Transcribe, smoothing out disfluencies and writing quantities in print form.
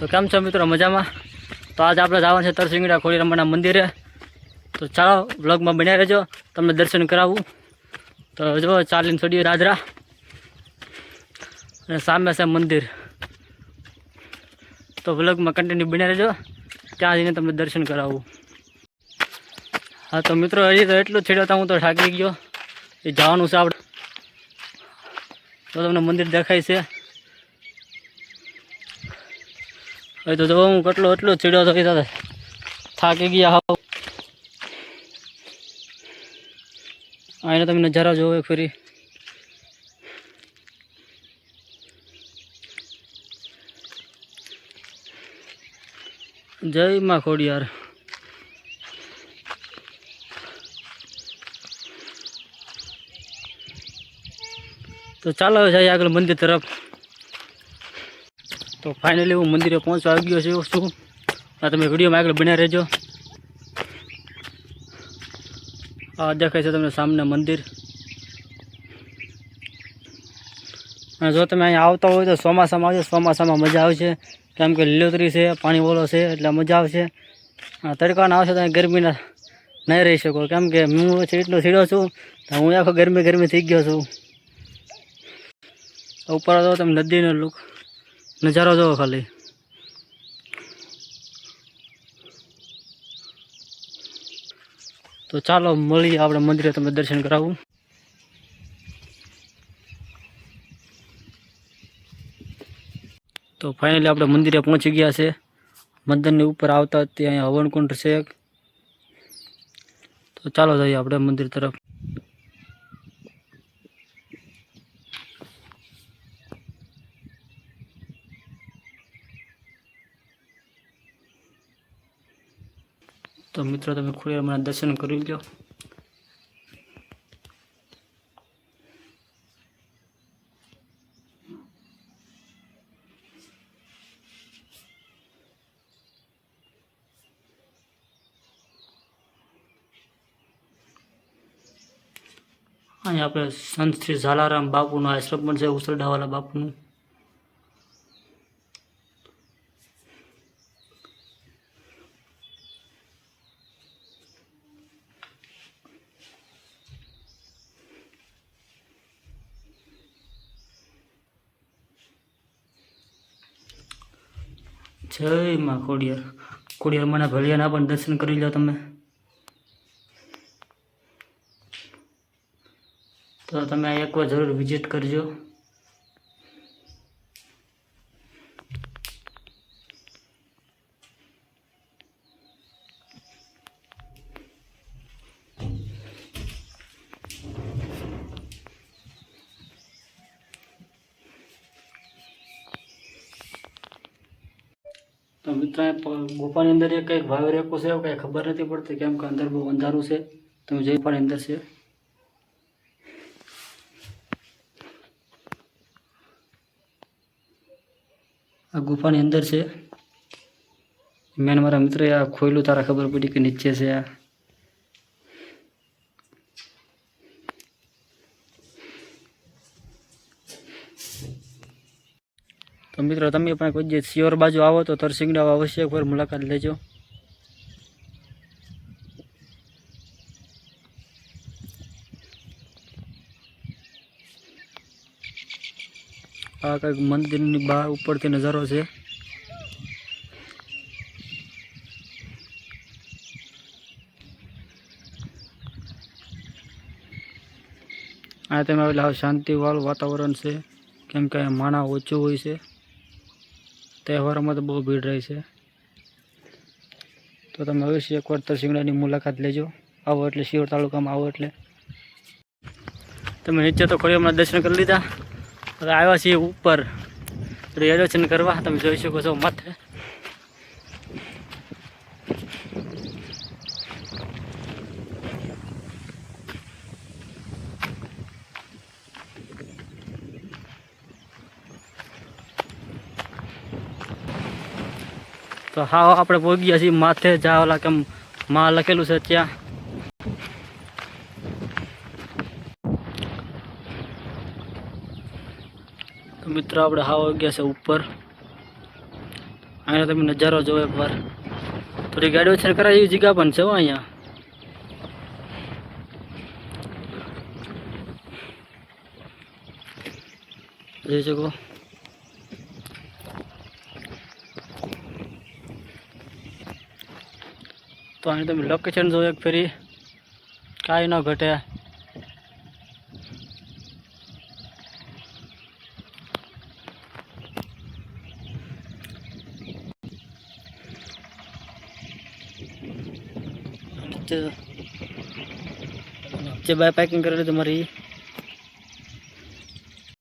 તો કેમ છો મિત્રો, મજામાં? તો આજ આપણે જવાનું છે તરસિંગડા ખોડિયારમાંના મંદિરે. તો ચાલો વ્લોગમાં બન્યા રહેજો, તમને દર્શન કરાવું. તો જો ચાલીને છોડીએ રાધરા અને સામે છે મંદિર. તો વ્લોગમાં કન્ટિન્યુ બન્યા રહેજો, ત્યાં જઈને તમને દર્શન કરાવું. હા તો મિત્રો, હજી તો એટલું જ છેડ્યો હું તો થાકી ગયો. એ જવાનું છે આપણે. તો તમને મંદિર દેખાય છે. હવે તો જો હું એટલો ચીડ્યો હતો, સાથે થાકી ગયા હાવ. આને તમે નજારા જોવો ફરી. જય માં ખોડિયાર. તો ચાલો જઈએ આગળ મંદિર તરફ. તો ફાઇનલી હું મંદિરે પહોંચવા આવી ગયો છું. આ તમે વિડીયોમાં આગળ બન્યા રહેજો. આ દેખાય છે તમને સામે મંદિર. અને જો તમે અહીંયા આવતા હોય તો ચોમાસામાં આવજો. ચોમાસામાં મજા આવશે, કેમ કે લીલોતરી છે, પાણી ઓલો છે, એટલે મજા આવશે. તડકાના આવશે તો ગરમીના નહીં રહી શકો, કેમ કે હું એટલો સીડો છું તો હું આખો ગરમી થઈ ગયો છું. ઉપર જો તમે નદીનો લુક નજારો જોવો ખાલી. તો ચાલો મળીએ આપણે મંદિરે, તમને દર્શન કરાવું. તો ફાઇનલી આપણે મંદિરે પહોંચી ગયા છે. મંદિરની ઉપર આવતા ત્યાં અહીંયા હવનકુંડ છે. તો ચાલો જઈએ આપણે મંદિર તરફ. તો મિત્રો, તમે ખોડિયારમાંના દર્શન કરી લો. અહીંયા આપણે સંત શ્રી ઝાલારામ બાપુનો આશ્રમ પણ છે, ઉસરડાવાલા બાપુનું. જય માં ખોડિયાર. ખોડિયારમાંના ભળિયાના પણ દર્શન કરી લો તમે. તો તમે એકવાર જરૂર વિઝિટ કરજો. તો મિત્રો, ગુફાની અંદર એક કંઈક ભાવ રેકો છે, એવું કંઈ ખબર નથી પડતી, કેમ કે અંદર બહુ અંધારું છે. તમે જોઈ પણ અંદર છે. આ ગુફાની અંદર છે. મેં મારા મિત્રએ આ ખોયલું, તારા ખબર પડી કે નીચે છે આ. તો મિત્રો, તમે પણ કોઈ જે સિયોર બાજુ આવો તો તરસિંગડા અવશ્ય એકવાર મુલાકાત લેજો. આ કંઈક મંદિરની બહાર ઉપરથી નજારો છે. આ તમે આવેલા હાવ શાંતિવાળું વાતાવરણ છે, કેમ કે માણા ઓછું હોય છે. તહેવારોમાં તો બહુ ભીડ રહે છે. તો તમે અવશ્ય એકવાર તરસિંગડાની મુલાકાત લેજો. આવો એટલે શિહોર તાલુકામાં આવો એટલે. તમે નીચે તો ખોડિયારમાંના દર્શન કરી લીધા. હવે આવ્યા છીએ ઉપર દર્શન કરવા. તમે જોઈ શકો છો માથે. તો હા, આપણે પહોંચી ગયા છીએ માથે. જ્યાં ઓલા કેમ માં લખેલું છે ત્યાં. તો મિત્રો, આપણે હાવ ગયા છે ઉપર. અહીંયા તમે નજારો જોવો એકવાર. થોડી ગાડીઓ છે કરાય એવી જગ્યા પણ છે હો અહીંયા. જોઈ શકો. તો અહીં તમે લોકેશન જો એક ફેરી કાંઈ ન ઘટે. જે બાય પાર્કિંગ કરેલી તમારી